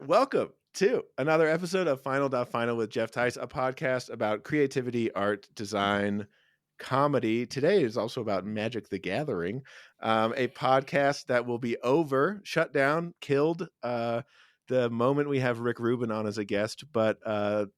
Welcome to another episode of Final with Geoff Tice, a podcast about creativity, art, design, comedy. Today is also about Magic the Gathering, a podcast that will be shut down, killed the moment we have Rick Rubin on as a guest. But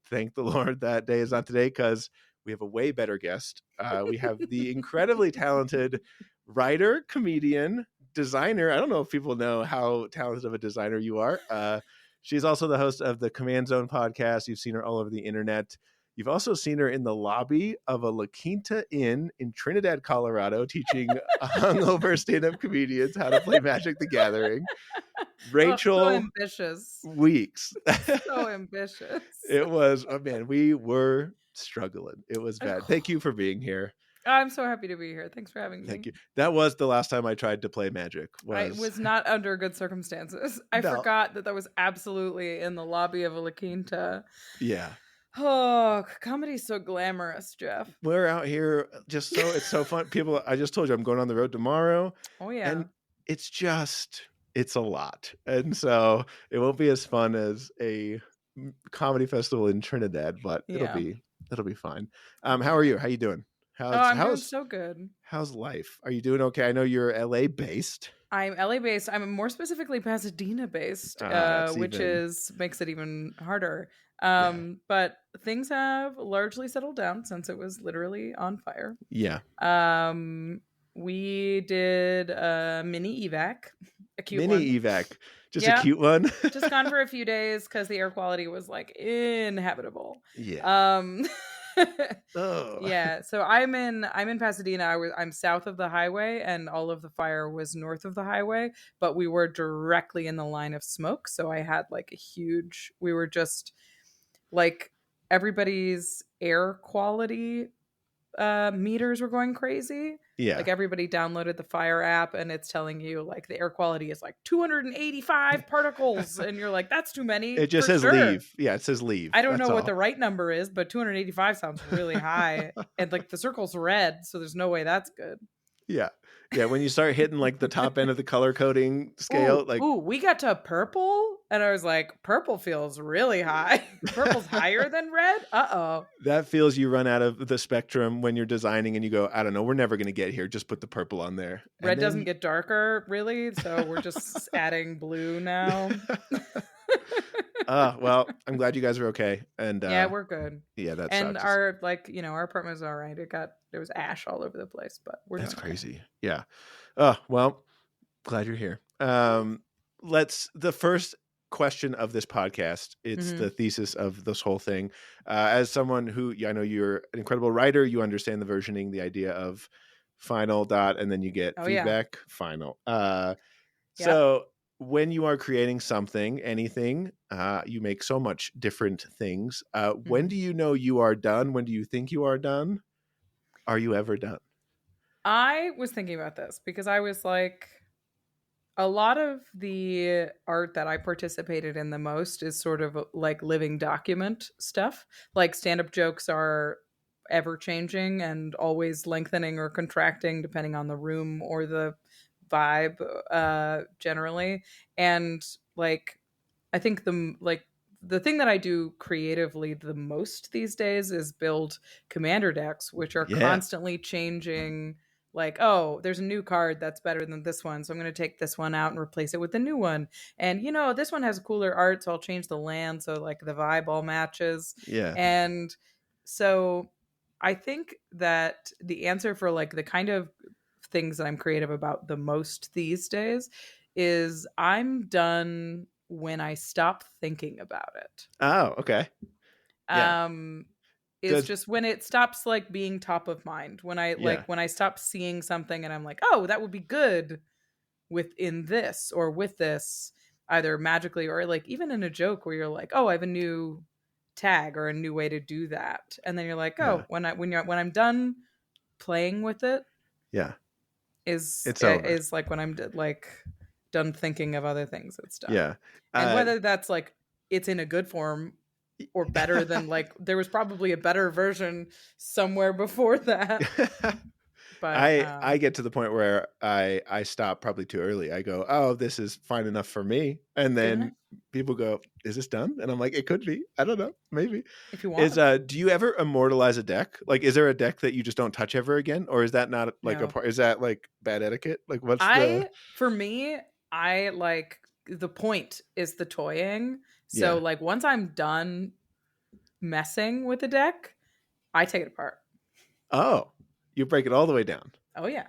thank the Lord that day is not today because we have a way better guest. We have the incredibly talented writer, comedian, designer. I don't know if people know how talented of a designer you are. She's also the host of the Command Zone podcast. You've seen her all over the internet. You've also seen her in the lobby of a La Quinta Inn in Trinidad, Colorado, teaching hungover stand-up comedians how to play Magic the Gathering. Rachel so ambitious. Weeks. So ambitious. It was, oh man, we were struggling. It was bad. Thank you for being here. I'm so happy to be here. Thanks for having me. Thank you. That was the last time I tried to play Magic. I was not under good circumstances. I forgot that was absolutely in the lobby of a La Quinta. Yeah. Oh, comedy's so glamorous, Geoff. We're out here it's so fun. People, I just told you I'm going on the road tomorrow. Oh yeah. And it's a lot. And so it won't be as fun as a comedy festival in Trinidad, but it'll be fine. How are you? How you doing? I'm doing so good. How's life? Are you doing okay? I know you're LA based. I'm LA based. I'm more specifically Pasadena based, which makes it even harder. But things have largely settled down since it was literally on fire. Yeah. We did a mini evac, a cute evac, just a cute one. Just gone for a few days because the air quality was like inhabitable. Yeah. Yeah. So I'm in Pasadena. I'm south of the highway, and all of the fire was north of the highway, but we were directly in the line of smoke. So I had like we were just like everybody's air quality meters were going crazy. Yeah. Like everybody downloaded the fire app and it's telling you like the air quality is like 285 particles and you're like, that's too many. It just says leave. Yeah, it says leave. I don't know what the right number is, but 285 sounds really high. And like the circle's red, so there's no way that's good. Yeah. Yeah, when you start hitting like the top end of the color coding scale, we got to purple, and I was like, purple feels really high. Purple's higher than red? Uh-oh. That feels you run out of the spectrum when you're designing and you go, I don't know, we're never going to get here. Just put the purple on there. Red doesn't get darker, really, so we're just adding blue now. Well, I'm glad you guys are okay. And yeah, we're good. Yeah, that's and our our apartment was all right. There was ash all over the place, but that's doing crazy. Okay. Yeah. Well, glad you're here. The first question of this podcast, it's the thesis of this whole thing. As someone who, I know you're an incredible writer, you understand the versioning, the idea of final dot, and then you get feedback, final. So when you are creating something, anything, you make so much different things. When do you know you are done? When do you think you are done? Are you ever done? I was thinking about this because I was like, a lot of the art that I participated in the most is sort of like living document stuff. Like stand-up jokes are ever changing and always lengthening or contracting depending on the room or the vibe generally. And like I think the thing that I do creatively the most these days is build commander decks, which are constantly changing. Like, oh, there's a new card that's better than this one, so I'm going to take this one out and replace it with the new one. And this one has cooler art, so I'll change the land so like the vibe all matches. Yeah. And so I think that the answer for like the kind of things that I'm creative about the most these days is I'm done when I stop thinking about it. Oh, okay. Yeah. It's just when it stops like being top of mind. When I when I stop seeing something and I'm like, oh, that would be good within this or with this, either magically or like even in a joke where you're like, oh, I have a new tag or a new way to do that. And then you're like, oh, when I'm done playing with it, is like when I'm like done thinking of other things it's done. Yeah. And whether that's like it's in a good form or better than like there was probably a better version somewhere before that. But I get to the point where I stop probably too early. I go, oh, this is fine enough for me, and good enough then people go, is this done? And I'm like, it could be. I don't know. Maybe. if you Is want. do you ever immortalize a deck? Like, is there a deck that you just don't touch ever again, or is that not like a No. part? Is that like bad etiquette? Like, what's the? For me, I like the point is the toying. So Yeah. like once I'm done messing with the deck, I take it apart. Oh, you break it all the way down. Oh yeah.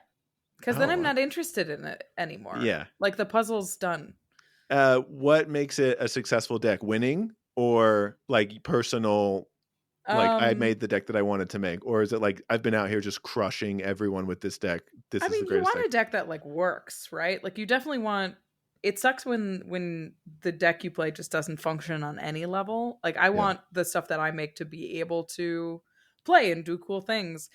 Because then Oh, I'm wow. not interested in it anymore. Yeah. Like the puzzle's done. What makes it a successful deck? Winning or like personal? Like I Um, made the deck that I wanted to make, or is it like I've been out here just crushing everyone with this deck? This I is the mean, you greatest deck. want a deck that like works, right? Like you definitely want. It sucks when the deck you play just doesn't function on any level. Like I Yeah. want the stuff that I make to be able to play and do cool things.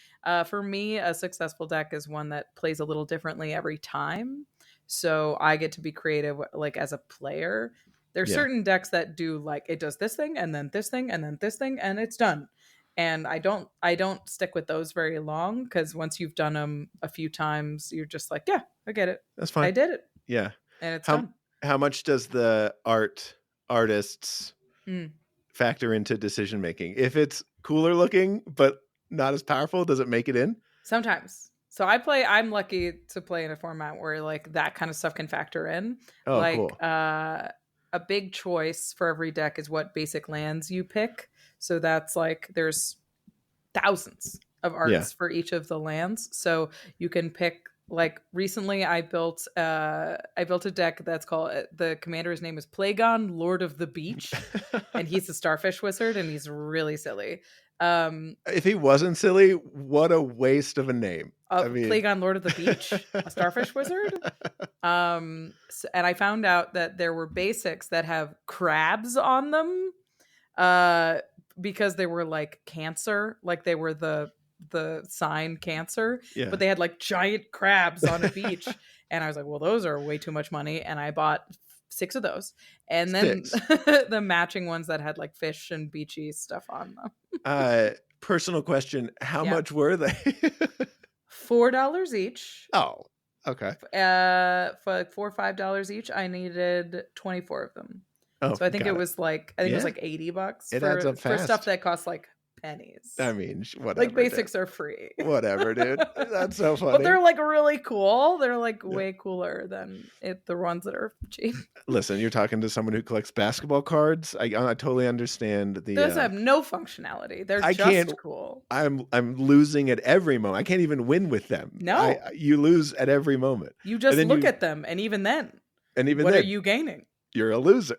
For me, a successful deck is one that plays a little differently every time. So I get to be creative, like as a player. There's Yeah. certain decks that do like it does this thing and then this thing and then this thing and it's done. And I don't stick with those very long because once you've done them a few times, you're just like, yeah, I get it, That's I fine. did it, Yeah. and it's How done. how much does the artists Mm. factor into decision making? If it's cooler looking but not as powerful, does it make it in? Sometimes. So I'm lucky to play in a format where like that kind of stuff can factor in. Oh, Like cool. a big choice for every deck is what basic lands you pick. So that's like there's thousands of Yeah. arts for each of the lands. So you can pick like recently I built a deck that's called the commander's name is Plagon, Lord of the Beach, and he's a starfish wizard and he's really silly. If he wasn't silly, what a waste of a name. I mean, Plagon, Lord of the Beach, a starfish wizard. And I found out that there were basics that have crabs on them, uh, because they were like Cancer, like they were the sign Cancer, yeah. but they had like giant crabs on a beach, and I was like, well, those are way too much money, and I bought 6 of those, and then 6. the matching ones that had like fish and beachy stuff on them. Personal question, how Yeah, much were they? $4 each. Oh, okay. For like $4 or $5 each, I needed 24 of them. Oh, So I think it got it. was like I think it was Yeah, like $80 it adds up for stuff fast. that costs like pennies. I mean, Like whatever, dude. basics are free. Whatever, dude. That's so But funny. they're like really cool. They're like Yeah. way cooler than the ones that are cheap. Listen, you're talking to someone who collects basketball cards. I totally understand Those the. have no functionality. They're I can't. just cool. I'm losing at every moment. I can't even win with them. No. You lose at every moment, You and just then look at them and even then, even what are then you gaining? you're a loser.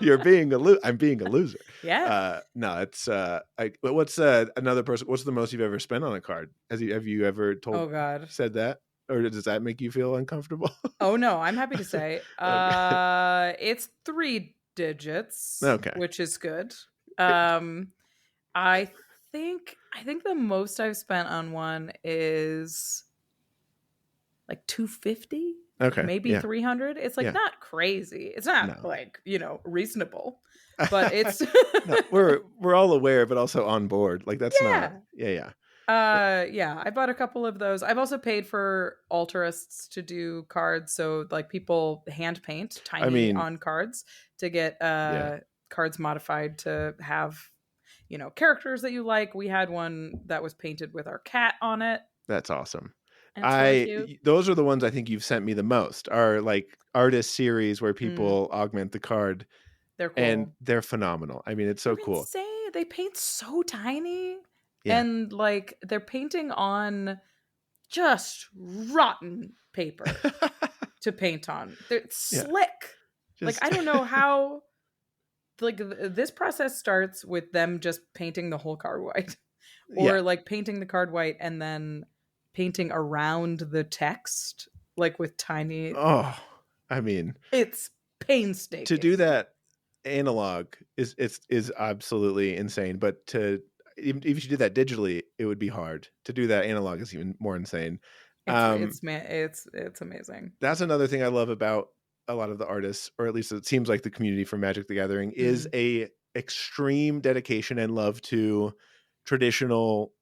I'm being a loser. Yeah. No, it's what's another person? What's the most you've ever spent on a card? Have you ever Oh god. said that, or does that make you feel uncomfortable? Oh no, I'm happy to say. Okay. It's 3 digits, Okay. which is good. Um I think the most I've spent on one is like 250, Okay. maybe Yeah. 300. It's like Yeah. not crazy. It's not No. like, reasonable, but it's No, we're all aware, but also on board. Like that's not. yeah. Yeah. Yeah, I bought a couple of those. I've also paid for altruists to do cards, so like people hand paint I tiny mean, on cards to get yeah. cards modified to have characters that you like. We had one that was painted with our cat on it, That's awesome. and it's really cute. Those are the ones I think you've sent me the most. Are like artist series where Mm, people augment the card, they're and cool. they're phenomenal. I mean, it's so They're cool. insane. They paint so tiny, Yeah. and like they're painting on just rotten paper to paint on. They're Yeah. slick. Like Just I don't know how. Like this process starts with them just painting the whole card white, yeah. or like painting the card white and then painting around the text, like with tiny. Oh, I mean, It's to painstaking. do that analog is absolutely insane. But even if you did that digitally, it would be hard. To do that analog is even more insane. It's amazing. That's another thing I love about a lot of the artists, or at least it seems like the community for Magic the Gathering, is a extreme dedication and love to traditional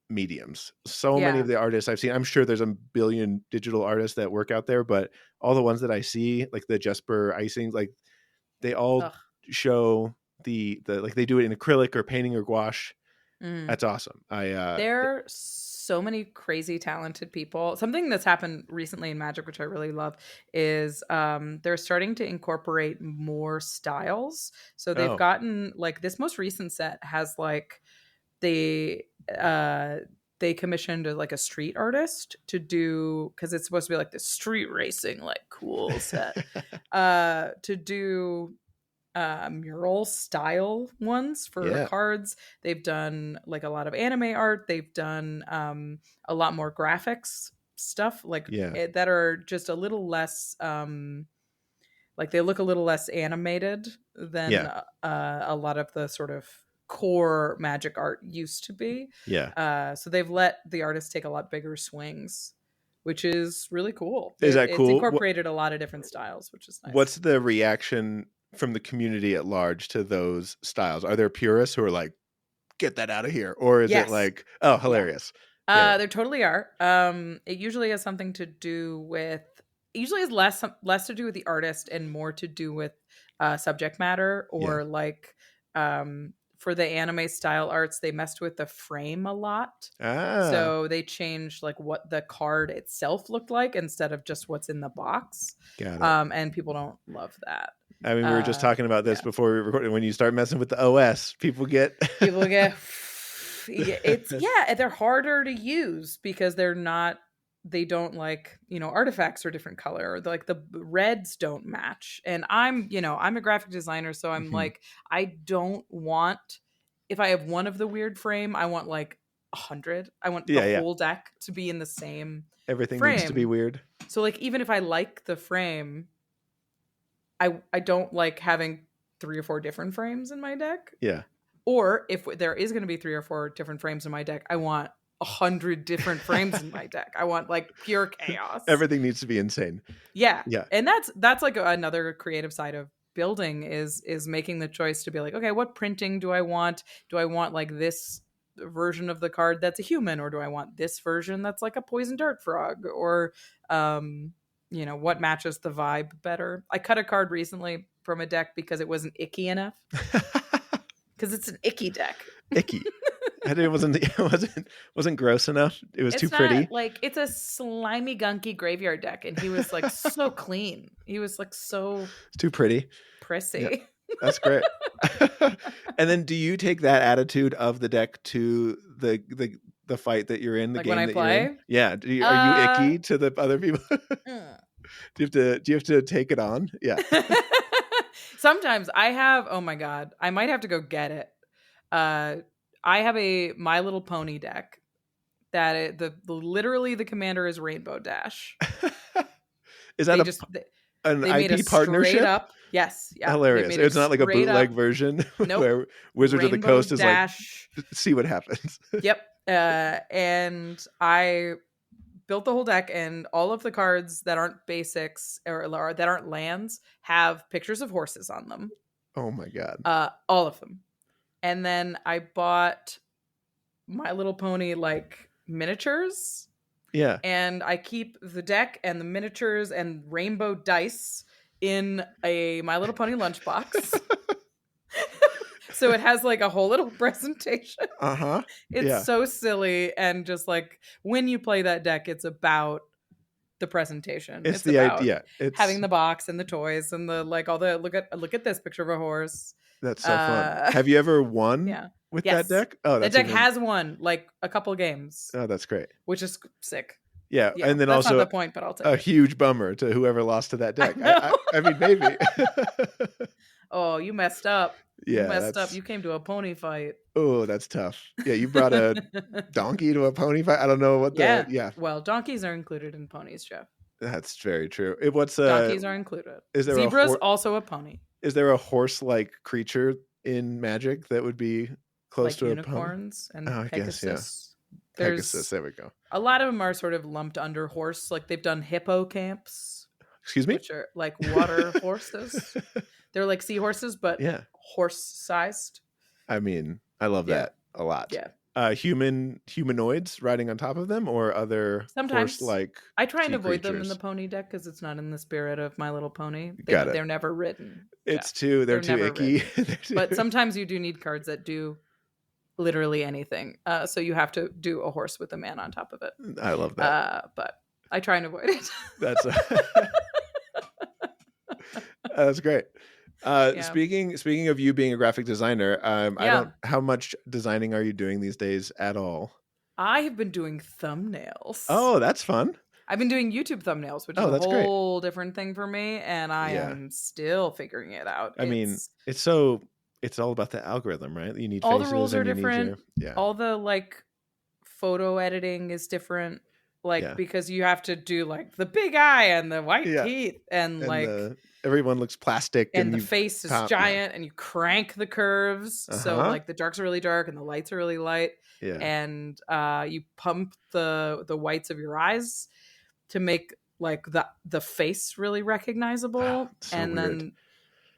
mediums. So many of Yeah. the artists I've seen, I'm sure there's a billion digital artists that work out there, but all the ones that I see, like the Jesper icings, like they all Ugh. show the like they do it in acrylic or painting or gouache. Mm. That's awesome. There are so many crazy talented people. Something that's happened recently in Magic, which I really love, is they're starting to incorporate more styles. So they've Oh, gotten like this most recent set has like they uh they commissioned like a street artist to do, because it's supposed to be like the street racing like cool set, to do mural style ones for yeah, cards. They've done like a lot of anime art. They've done a lot more graphics stuff, like yeah, that are just a little less like they look a little less animated than yeah, a lot of the sort of core magic art used to be. yeah. So they've let the artists take a lot bigger swings, which is really cool. Is that It's cool? incorporated a lot of different styles, which is nice. What's the reaction from the community at large to those styles? Are there purists who are like, get that out of here? Or is it Yes. like, oh, Yeah. hilarious? Yeah. There totally are. It usually has something to do with. It usually has less to do with the artist and more to do with subject matter, Yeah. or like for the anime style arts, they messed with the frame a lot. Ah, So they changed like what the card itself looked like instead of just what's in the box. got it. And people don't love that. I mean, we were just talking about this Yeah. before we recorded. When you start messing with the OS, people get People get it's yeah, they're harder to use because they don't like, artifacts are different color, or like the reds don't match. And I'm a graphic designer, so I'm Mhm. like, I don't want, if I have one of the weird frame, I want like 100. I want the Yeah, yeah. whole deck to be in the same Everything needs to be frame. weird. So like even if I like the frame, I don't like having 3 or 4 different frames in my deck. Yeah. Or if there is going to be 3 or 4 different frames in my deck, I want 100 different frames in my deck. I want like pure chaos. Everything needs to be insane. Yeah. Yeah. And that's like another creative side of building is making the choice to be like, okay, what printing do I want? Do I want like this version of the card that's a human, or do I want this version that's like a poison dart frog? Or what matches the vibe better? I cut a card recently from a deck because it wasn't icky enough. Because it's an icky deck. Icky. It wasn't gross enough. It was too It's not pretty. like, it's a slimy, gunky graveyard deck, and he was like so clean. He was like so It's too pretty. prissy. Yeah, that's great. And then, do you take that attitude of the deck to the fight that you're in, the Like game when I that you're in? play? Yeah. Are you icky to the other people? Mm. Do you have to take it on? Yeah. Sometimes I have, oh my God, I might have to go get it. I have a My Little Pony deck that literally the commander is Rainbow Dash. Is that an they made a IP partnership? straight up, yes, yeah, Hilarious. It's not like a bootleg version Nope. where Wizards of the Rainbow Coast is Dash. like, see what happens. Yep. And I built the whole deck, and all of the cards that aren't basics or that aren't lands have pictures of horses on them. Oh my God. All of them. And then I bought My Little Pony like miniatures. Yeah. And I keep the deck and the miniatures and rainbow dice in a My Little Pony lunchbox. So it has like a whole little presentation. Uh-huh. It's so silly, and just like when you play that deck, it's about the presentation. It's the about idea. It's having the box and the toys and the like all the look at this picture of a horse. That's so fun. Have you ever won Yeah. with Yes. that deck? Oh, that deck has won like a couple games. Oh, that's great. Which is sick. Yeah, and then that's also not the point, but I'll take a it. huge bummer to whoever lost to that deck. I mean, maybe. Oh, you messed up. Yeah, you messed up. You came to a pony fight. Oh, that's tough. Yeah, you brought a donkey to a pony fight. I don't know what the. Yeah. Well, donkeys are included in ponies, Geoff. That's very true. What's donkeys are included. Is there Zebra's also a pony? Is there a horse-like creature in Magic that would be close like to unicorns a pony? and I Pegasus? guess, yeah. Pegasus. There we go. A lot of them are sort of lumped under horse. Like they've done hippo camps. Excuse me? Which are like water horses. They're like seahorses, but horse-sized. I mean, I love that a lot. Yeah. humanoids riding on top of them, or other Sometimes horse-like I try and sea avoid them in the creatures? pony deck because it's not in the spirit of My Little Pony. Got it. They're never ridden, It's Geoff. too they're They're too never icky. ridden. They're too... But sometimes you do need cards that do literally anything. So you have to do a horse with a man on top of it. I love that. But I try and avoid it. That's that's great. Yeah. Speaking of you being a graphic designer, I Yeah. don't. How much designing are you doing these days at all? I have been doing thumbnails. Oh, that's fun. I've been doing YouTube thumbnails, which is Oh, a that's great. whole different thing for me, and I Yeah. am still figuring it out. I mean, it's all about the algorithm, right? You need all the faces rules are and you need different. yeah. All the like photo editing is different, like Yeah. because you have to do like the big eye and the white Yeah. teeth and like everyone looks plastic and the face is giant and you crank the curves. So like the darks are really dark and the lights are really light. Yeah. And you pump the whites of your eyes to make like the face really recognizable. So and weird.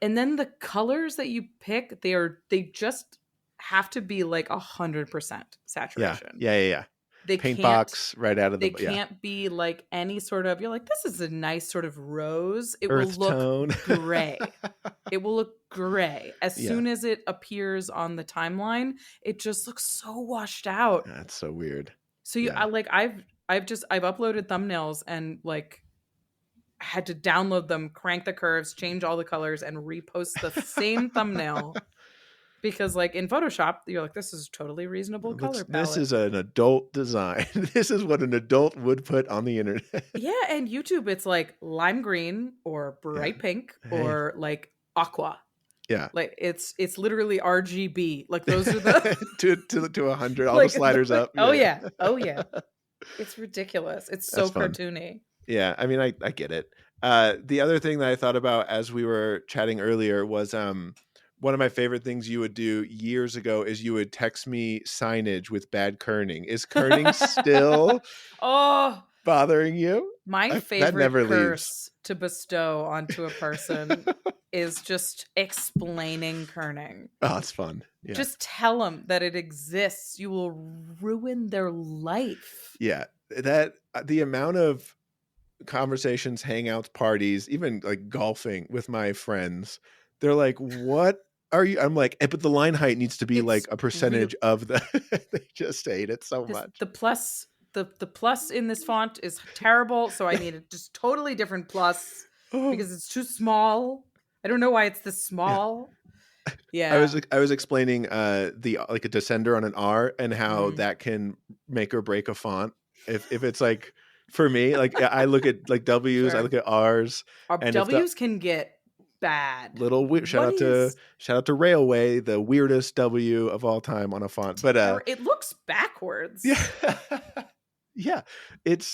then the colors that you pick, they just have to be like 100% saturation. Yeah. They paint box right out of the... They can't be like any sort of... You're like, this is a nice sort of rose. It Earth will look tone. gray. It will look gray. As soon as it appears on the timeline, it just looks so washed out. That's so weird. So I've uploaded thumbnails and like had to download them, crank the curves, change all the colors, and repost the same thumbnail. Because like in Photoshop, you're like, this is totally reasonable color palette. This is an adult design. This is what an adult would put on the internet. Yeah, and YouTube, it's like lime green or bright pink or like aqua. Yeah, like it's literally RGB. Like those are the to 100, all the sliders up. Oh yeah, it's ridiculous. It's so cartoony. Yeah, I mean, I get it. The other thing that I thought about as we were chatting earlier was one of my favorite things you would do years ago is you would text me signage with bad kerning. Is kerning still bothering you? My favorite curse to bestow onto a person is just explaining kerning. Oh, it's fun. Yeah. Just tell them that it exists. You will ruin their life. Yeah, that the amount of conversations, hangouts, parties, even like golfing with my friends, they're like, what are you? I'm like, but the line height needs to be like a percentage of the... They just hate it so much. The plus in this font is terrible, so I need a just totally different plus because it's too small. I don't know why it's this small. Yeah. I was explaining the like a descender on an R and how that can make or break a font. If it's like, for me, like I look at like W's, I look at R's, and W's can get bad. Little shout out to Railway, the weirdest W of all time on a font. But it looks backwards. Yeah. Yeah. It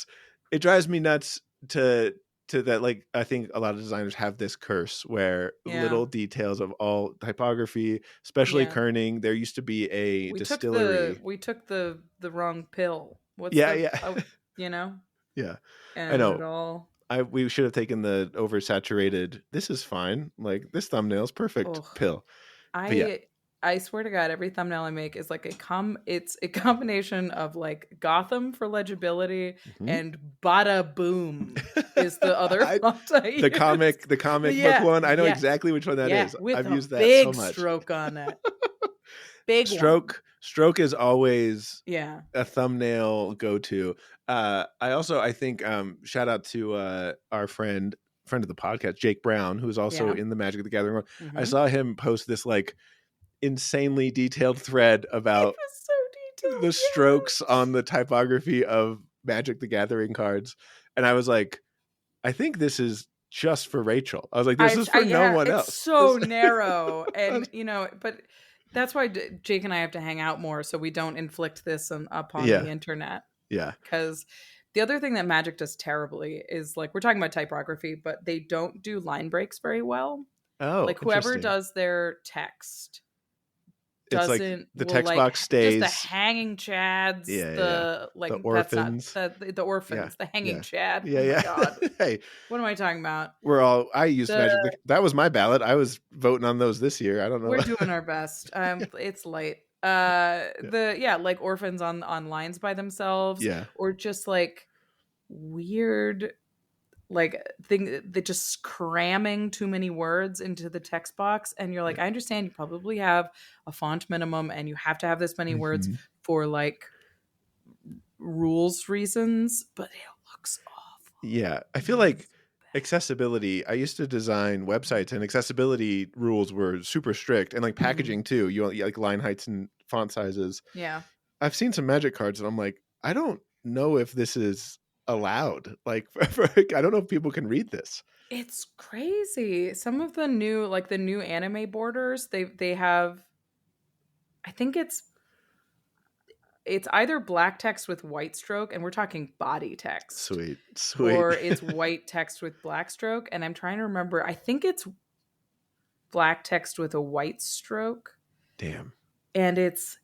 drives me nuts to that. Like, I think a lot of designers have this curse where little details of all typography, especially kerning. There used to be a distillery. We took the wrong pill. You know? Yeah. And I know. We should have taken the oversaturated, this is fine, like this thumbnail's perfect pill. I swear to God, every thumbnail I make is like it's a combination of like Gotham for legibility and Bada Boom is the other font I use. The comic book one. I know exactly which one that is. I've used that so much. Big stroke on it. Big stroke is always a thumbnail go-to. I think shout out to our friend of the podcast, Jake Brown, who's also in the Magic the Gathering world. I saw him post this like insanely detailed thread about the strokes on the typography of Magic the Gathering cards, and I was like, I think this is just for Rachel. I was like, this is for no one else. It's so narrow, and but that's why Jake and I have to hang out more so we don't inflict this upon the internet. Yeah. Because the other thing that Magic does terribly is like, we're talking about typography, but they don't do line breaks very well. Oh, like whoever does their text doesn't, it's like the text box stays. Just the hanging chads, the orphans, the orphans, the hanging chad. Yeah, yeah. God. Hey, what am I talking about? I used Magic. That was my ballot. I was voting on those this year. I don't know. We're doing our best. It's late. Yeah. Like orphans on lines by themselves, Yeah. or just like weird like thing that just cramming too many words into the text box, and you're like, Yeah. I understand you probably have a font minimum and you have to have this many words Hmm. for like rules reasons, but it looks awful. Yeah. I It feel looks like accessibility, I used to design websites and accessibility rules were super strict, and like bad. packaging too. Like line heights and font sizes. Yeah. I've seen some magic cards and I'm like, I don't know if this is allowed. Like, I don't know if people can read this. It's crazy. Some of the new like the new anime borders, they have, I think it's either black text with white stroke, and we're talking body text, Sweet. Sweet. or it's white text with black stroke, and I'm trying to remember. I think it's black text with a white stroke, Damn. and it's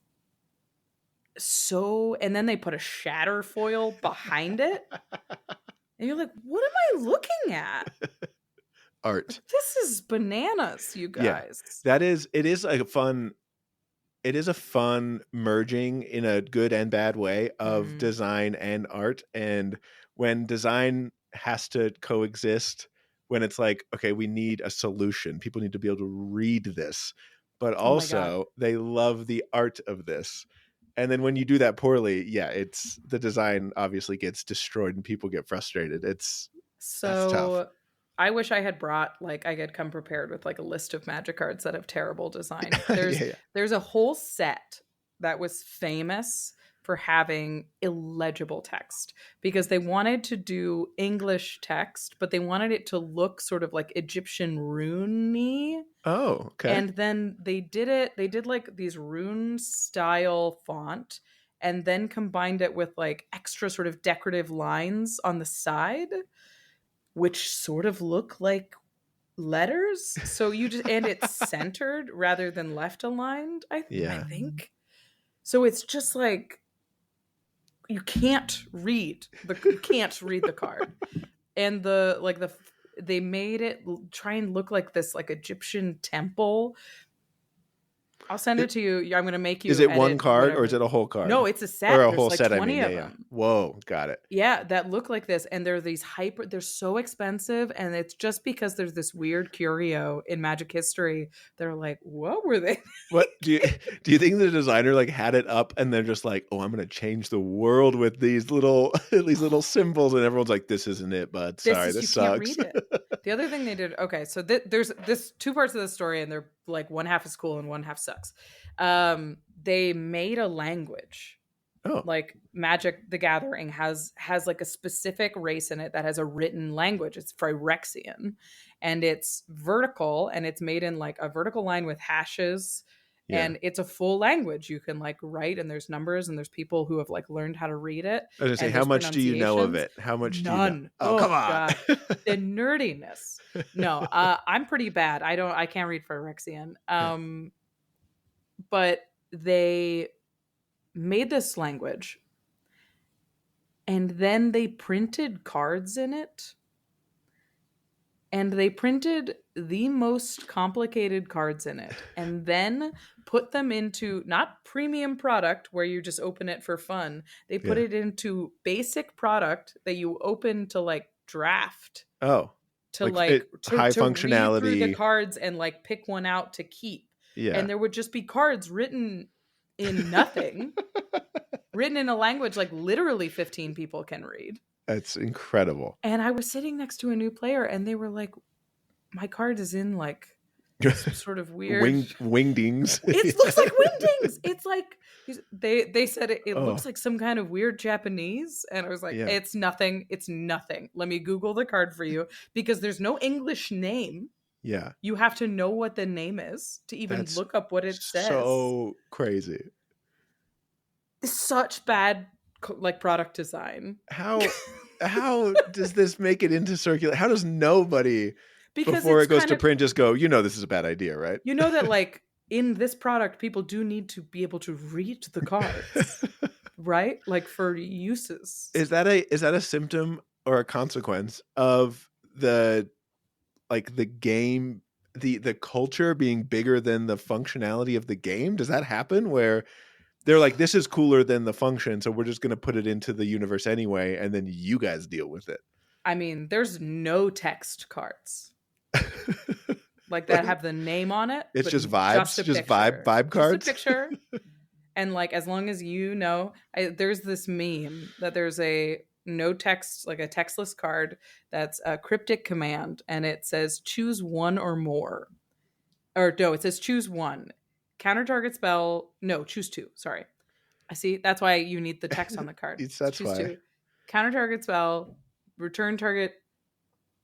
so, and then they put a shatter foil behind it, and you're like, what am I looking at? Art. This is bananas, you Yeah. guys. It is a fun merging in a good and bad way of Mm. design and art. And when design has to coexist, when it's like, okay, we need a solution, people need to be able to read this, but Oh my god. also they love the art of this. And then when you do that poorly, yeah, it's the design obviously gets destroyed and people get frustrated. That's tough. So I wish I had brought like I had come prepared with like a list of magic cards that have terrible design. Yeah, yeah. There's a whole set that was famous for having illegible text because they wanted to do English text, but they wanted it to look sort of like Egyptian rune-y. Oh, okay. And then they did like these rune style font and then combined it with like extra sort of decorative lines on the side which sort of look like letters. So you just, and it's centered rather than left aligned, I Yeah. think. So it's just like you can't read the card. And they made it try and look like this like Egyptian temple. I'll send it to you. I'm going to make Is you it one edit card or is whatever. it a whole card? No, it's a Or set. a There's whole like set, I 20 mean. Yeah, of yeah. them. Whoa, got it. Yeah, that look like this. And they're so expensive. And it's just because there's this weird curio in magic history. They're like, what were they? What do you think the designer like had it up and they're just like, oh, I'm gonna change the world with these little symbols, and everyone's like, this isn't it, bud. Sorry, You this can't sucks. read it. The other thing they did, okay, so there's this two parts of the story, and they're like one half is cool and one half sucks. They made a language. Oh, Like Magic the Gathering has like a specific race in it that has a written language. It's Phyrexian, and it's vertical, and it's made in like a vertical line with hashes, yeah. and it's a full language you can like write, and there's numbers, and there's people who have like learned how to read it, I was gonna say, and how there's much do you know of pronunciations. it? How much do you know? None. Oh, come Oh on. god, the nerdiness. No, I'm pretty bad. I can't read Phyrexian. Yeah. But they made this language, and then they printed cards in it, and they printed the most complicated cards in it, and then put them into not premium product where you just open it for fun. They put Yeah. it into basic product that you open to like draft, Oh, to like like high to read through the functionality. cards and like pick one out to keep. Yeah. And there would just be cards written in nothing, written in a language like literally 15 people can read. That's incredible. And I was sitting next to a new player, and they were like, my card is in like some sort of weird Wingdings. It looks like wingdings. It's like they said it Oh. looks like some kind of weird Japanese, and I was like, Yeah. it's nothing. It's nothing. Let me Google the card for you because there's no English name. Yeah. You have to know what the name is to even That's look up what it says. so crazy. It's such bad like product design. How does this make it into circulation? How does nobody Because before it's it goes kind to of, print just go, this is a bad idea, right? you know that like in this product, people do need to be able to read the cards, right? Like for uses. Is that a symptom or a consequence of the game the culture being bigger than the functionality of the game? Does that happen where they're like, this is cooler than the function, so we're just going to put it into the universe anyway, and then you guys deal with it? I mean, there's no text cards like that have the name on it, It's but just just vibes, a just picture. vibe Just a cards. picture. And like, as long as you know, there's this meme that there's a no text, like a textless card that's a cryptic command, and it says choose one or more. Or no, it says choose one. Counter target spell. No, choose two. Sorry. I see. That's why you need the text on the card. That's Choose why. two. Counter target spell. Return target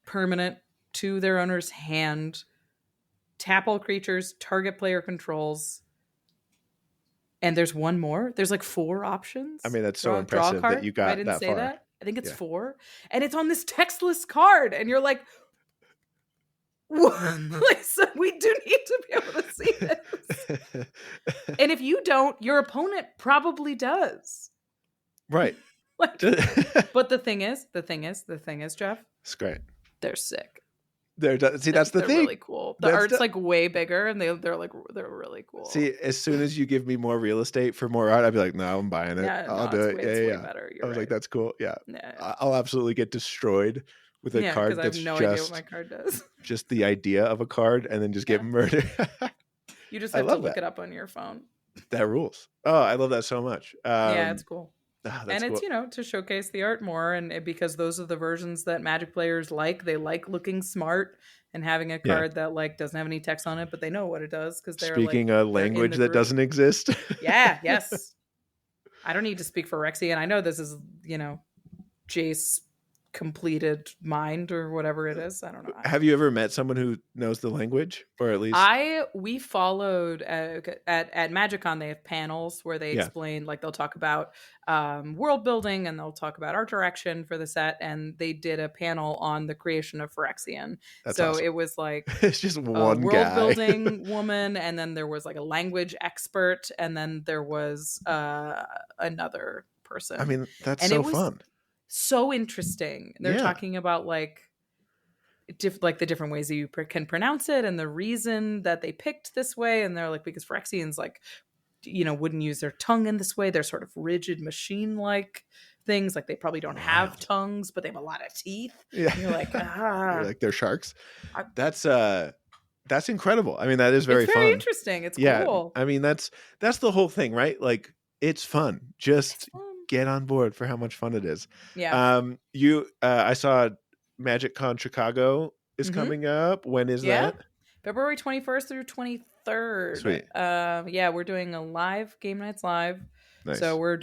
permanent to their owner's hand. Tap all creatures. Target player controls. And there's one more. There's like 4 options. I mean, that's so Draw a impressive that card. you If I got didn't that say far. that, I think it's Yeah. 4, and it's on this textless card, and you're like, what? So we do need to be able to see this. And if you don't, your opponent probably does. Right. Like, but the thing is, Geoff, It's great. they're sick. See, that's the they're thing. Really cool. The art's like way bigger, and they're really cool. See, as soon as you give me more real estate for more art, I'd be like, no, I'm buying it. Yeah, I'll do it. It's way better. I was like, that's cool. Yeah. Yeah. I'll absolutely get destroyed with a card because I that's have no idea what my card does. Just the idea of a card, and then just get murdered. You just have to look it up on your phone. That rules. Oh, I love that so much. Yeah, it's cool. And it's to showcase the art more, and because those are the versions that Magic players like. They like looking smart and having a card that like doesn't have any text on it, but they know what it does because they're speaking a language that doesn't exist. Yes. I don't need to speak for Rexian. I know this is Jace completed mind or whatever it is. I don't know. Have you ever met someone who knows the language, or at least we followed at MagicCon. They have panels where they explain, like they'll talk about world building and they'll talk about art direction for the set, and they did a panel on the creation of Phyrexian. So awesome. It was like it's just one world building woman, and then there was like a language expert, and then there was another person. I mean, that's so fun. So interesting. They're talking about like the different ways that you can pronounce it and the reason that they picked this way, and they're like, because Phyrexians like wouldn't use their tongue in this way. They're sort of rigid machine like things, like they probably don't have tongues, but they have a lot of teeth. And you're like, you're like, they're sharks. That's incredible. I mean, that is very fun. Interesting. It's cool. I mean, that's the whole thing, right? Like, it's fun. Just get on board for how much fun it is. I saw MagicCon Chicago is coming up. When is that? February 21st through 23rd. Sweet. We're doing a live game nights live. Nice. So we're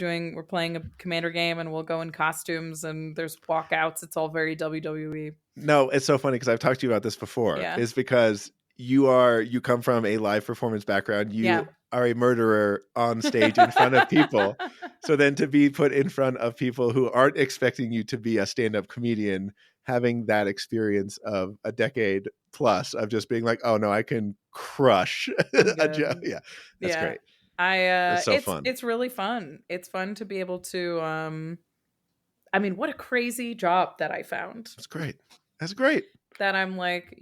playing a Commander game, and we'll go in costumes, and there's walkouts. It's all very WWE. No, it's so funny because I've talked to you about this before. Is because you come from a live performance background. You are a murderer on stage in front of people. So then to be put in front of people who aren't expecting you to be a stand-up comedian, having that experience of a decade plus of just being like, oh no, I can crush a joke. Yeah, that's great. It's so fun. It's really fun. It's fun to be able to, I mean, what a crazy job that I found. That's great. That I'm like,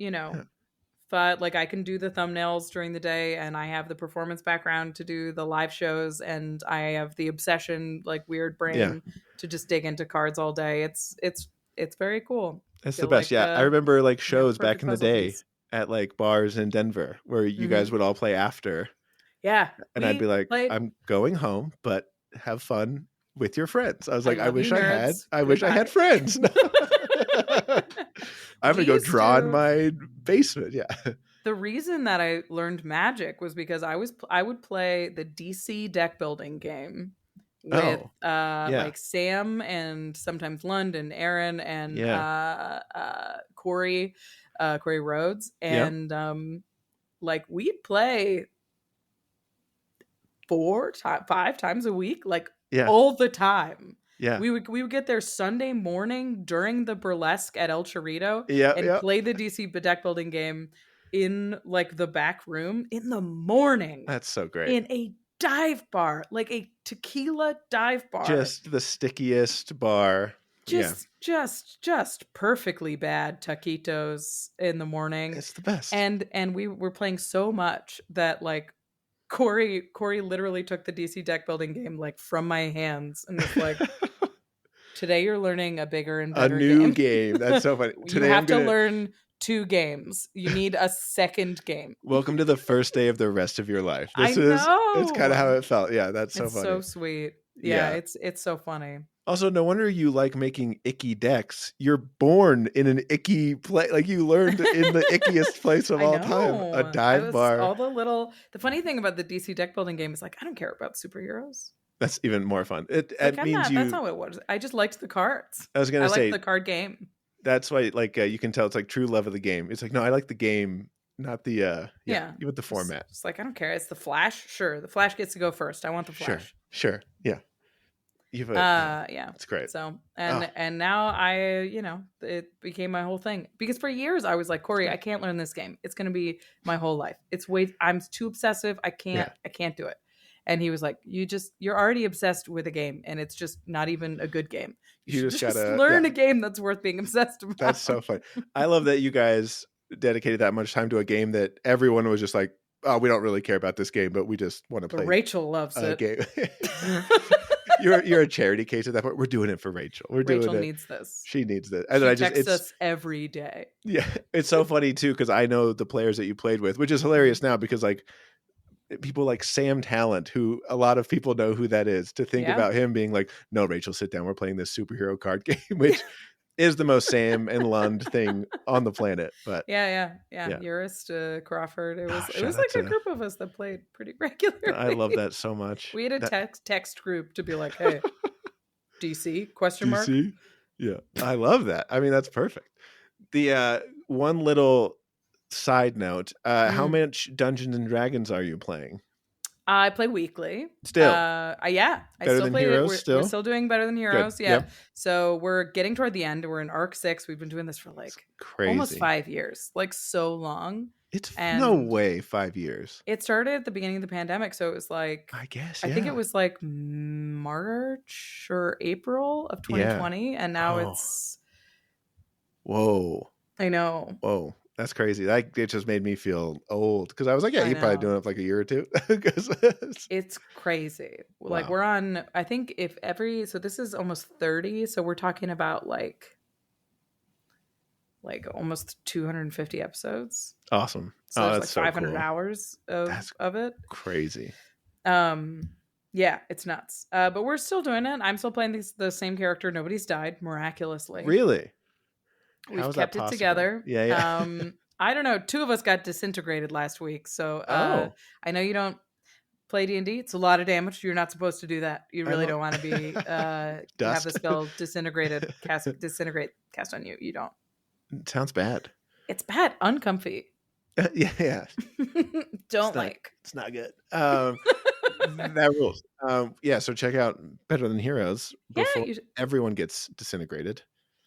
but like I can do the thumbnails during the day, and I have the performance background to do the live shows, and I have the obsession, like weird brain to just dig into cards all day. It's very cool. It's the best. I remember like shows back in the day at like bars in Denver where you guys would all play after. Yeah. And I'd be like, I'm going home, but have fun with your friends. I was like, I wish I had friends. I'm going to go draw in my basement. Yeah. The reason that I learned Magic was because I would play the DC deck building game with like Sam and sometimes Lund and Aaron and Corey Rhodes. And like we'd play 5 times a week, like all the time. Yeah, we would get there Sunday morning during the burlesque at El Chorrito and play the DC deck building game in like the back room in the morning. That's so great. In a dive bar, like a tequila dive bar. Just the stickiest bar. Yeah. Just perfectly bad taquitos in the morning. It's the best. And we were playing so much that like Corey literally took the DC deck building game like from my hands and was like, today you're learning a bigger and A better new game. game. That's so funny. You Today I'm have to gonna learn 2 games. You need a second game. welcome to the first day of the rest of your life. I It's kind of know. how it felt. Yeah, that's so It's so funny. sweet. Yeah, Yeah. it's so funny. Also, no wonder you like making icky decks. You're born in an icky place. Like you learned in the ickiest place of I all time, a know. dive bar. The funny thing about the DC deck building game is like I don't care about superheroes. That's even more fun. It Like means that's you. not what it was. I just liked the cards. I was I gonna liked say the card game. that's why, like, you can tell it's like true love of the game. It's like, no, I like the game, not the Yeah. with the format. Just like I don't care. It's the Flash. Sure, the Flash gets to go first. I want the Flash. Sure, yeah. You've Yeah. it's great. So and now it became my whole thing because for years I was like, Corey, I can't learn this game. It's gonna be my whole life. I'm too obsessive. I can't do it. And he was like, you're already obsessed with a game and it's just not even a good game. You should just gotta learn a game that's worth being obsessed about. That's so funny. I love that you guys dedicated that much time to a game that everyone was just like, oh, we don't really care about this game, but we just want to play. But Rachel loves a it. Game. You're a charity case at that point. We're doing it for Rachel. Rachel needs this. She needs this. And she texts us every day. Yeah, it's so funny too because I know the players that you played with, which is hilarious now because like people like Sam Talent, who a lot of people know who that is, to think about him being like, no, Rachel, sit down. We're playing this superhero card game, which is the most Sam and Lund thing on the planet. But yeah. Eurist, Crawford. It was like a group of us that played pretty regularly. I love that so much. We had a text group to be like, hey, DC ? DC? Yeah, I love that. I mean, that's perfect. The one little side note, how much Dungeons and Dragons are you playing? I play weekly. Still? I still play Heroes, we're still doing Better Than Heroes. Good. Yeah. Yep. So we're getting toward the end. We're in Arc 6. We've been doing this for like almost 5 years. Like so long. It's no way 5 years. It started at the beginning of the pandemic. So it was like, I guess, I think it was like March or April of 2020. And now it's. Whoa. I know. Whoa. That's crazy. It just made me feel old because I was like, yeah, you're probably doing it for like a year or two. It's crazy. Wow. Like we're on, I think so this is almost 30. So we're talking about like almost 250 episodes. Awesome. So there's like 500 hours of it. Crazy. Yeah, it's nuts. But we're still doing it. I'm still playing the same character. Nobody's died miraculously. Really? We've kept it together. Yeah. I don't know. 2 of us got disintegrated last week. So I know you don't play D&D. It's a lot of damage. You're not supposed to do that. You really don't want to be have the spell disintegrate cast on you. You don't. It sounds bad. It's bad. Uncomfy. Yeah. It's not good. That rules. Yeah, so check out Better Than Heroes before everyone gets disintegrated.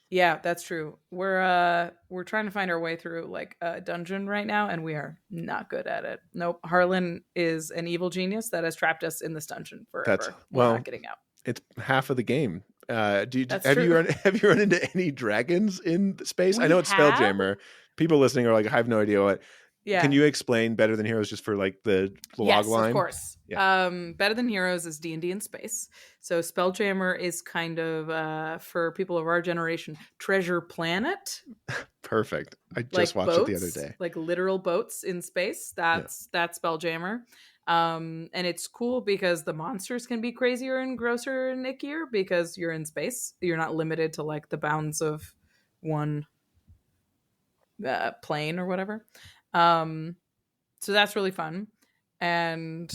Yeah, that's true. We're trying to find our way through like a dungeon right now, and we are not good at it. Nope. Harlan is an evil genius that has trapped us in this dungeon forever. We're not getting out. It's half of the game. Have you run into any dragons in space? I know it's Spelljammer. People listening are like, I have no idea what. Yeah. Can you explain Better Than Heroes just for like the log line? Yes, of course. Yeah. Better Than Heroes is D&D in space. So Spelljammer is kind of, for people of our generation, Treasure Planet. Perfect. I just watched it the other day. Like literal boats in space. That's Spelljammer. And it's cool because the monsters can be crazier and grosser and ickier because you're in space. You're not limited to like the bounds of one plane or whatever. So that's really fun. And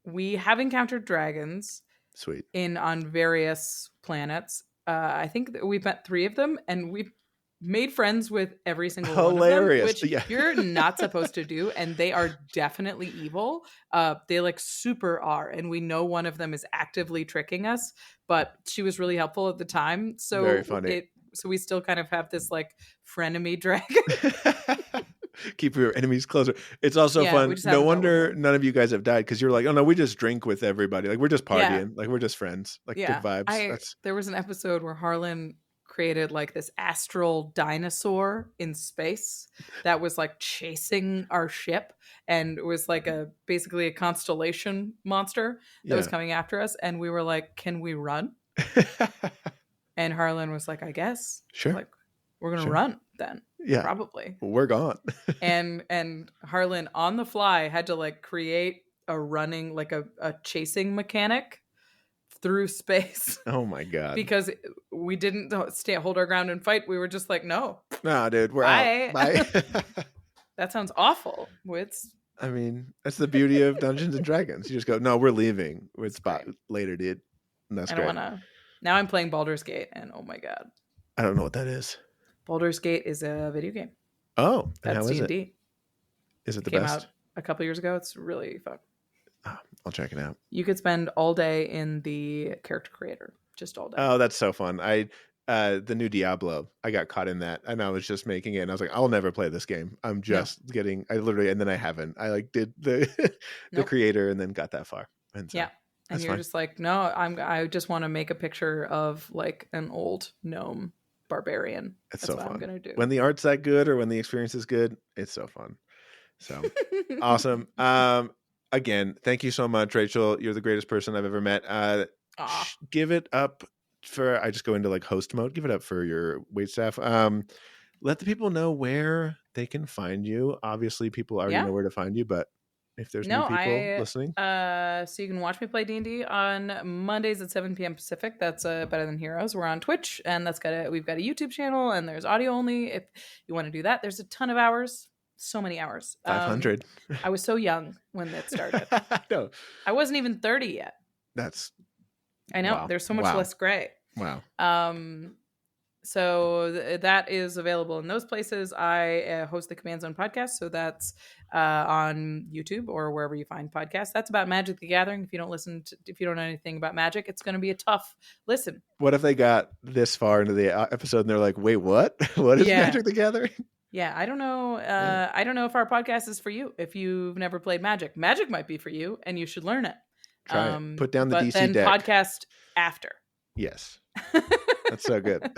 we have encountered dragons. Sweet. On various planets. I think that we've met 3 of them and we've made friends with every single one of them, which you're not supposed to do. And they are definitely evil. They like super are. And we know one of them is actively tricking us, but she was really helpful at the time. So very funny. So we still kind of have this like frenemy dragon. Keep your enemies closer. It's also Yeah, we fun. just No haven't dealt with wonder her. none of you guys have died because you're like, oh no, we just drink with everybody. Like we're just Yeah, partying. Like we're just friends. Like good yeah. vibes. I That's There was an episode where Harlan created like this astral dinosaur in space that was like chasing our ship, and it was like a basically a constellation monster that was yeah. coming after us, and we were like, "Can we run?" And Harlan was like, "I guess." Sure. Like, we're going to Sure. run then. Yeah. Probably. We're gone. And Harlan on the fly had to like create a running like a chasing mechanic through space Oh my God. because we didn't hold our ground and fight. We were just like, no, No, dude, we're out. bye. Bye. That sounds awful. It's I mean, that's the beauty of Dungeons and Dragons. You just go, no, we're leaving. We're spot great. later, dude. And that's I don't great. want to. Now I'm playing Baldur's Gate, and oh my god, I don't know what that is. Baldur's Gate is a video game. Oh, and That's how is D&D. it? Is it the Came best? out a couple years ago. It's really fun. Oh, I'll check it out. You could spend all day in the character creator, just all day. Oh, that's so fun. The new Diablo, I got caught in that and I was just making it and I was like, I'll never play this game. I'm just getting, I literally, and then I haven't. I like did the the creator and then got that far. And so, yeah. And you're just like, no, I just want to make a picture of like an old gnome barbarian. It's That's so what fun. I'm gonna do. When the art's that good or when the experience is good, it's so fun. So awesome. Again, thank you so much, Rachel. You're the greatest person I've ever met. Give it up for, I just go into like host mode. Give it up for your wait staff. Let the people know where they can find you. Obviously, people already know where to find you, but if there's new people listening, so you can watch me play D&D on Mondays at 7 p.m. Pacific. That's Better Than Heroes. We're on Twitch, and we've got a YouTube channel, and there's audio only. If you want to do that, there's a ton of hours. So many hours. 500. I was so young when that started. No, I wasn't even 30 yet. I know. Wow. There's so much less gray. Wow. So that is available in those places. I host the Command Zone podcast, so that's on YouTube or wherever you find podcasts. That's about Magic the Gathering. If you don't know anything about Magic, it's going to be a tough listen. What if they got this far into the episode and they're like, "Wait, what? What is Magic the Gathering?" Yeah, I don't know. I don't know if our podcast is for you. If you've never played Magic, Magic might be for you, and you should learn it. Try it. Put down the DC then deck. Podcast after. Yes. That's so good.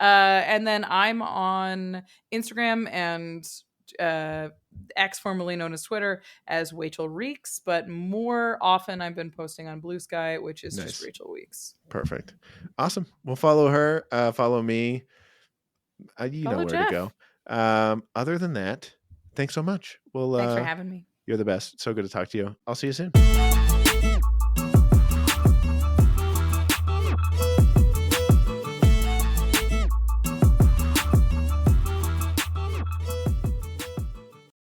And then I'm on Instagram and X, formerly known as Twitter, as Rachel Reeks, but more often I've been posting on Blue Sky, which is just Rachel Weeks. Perfect. Awesome. We'll follow her. Follow me. You know where Geoff. to go. Other than that, thanks so much. Well, thanks for having me. You're the best. So good to talk to you. I'll see you soon.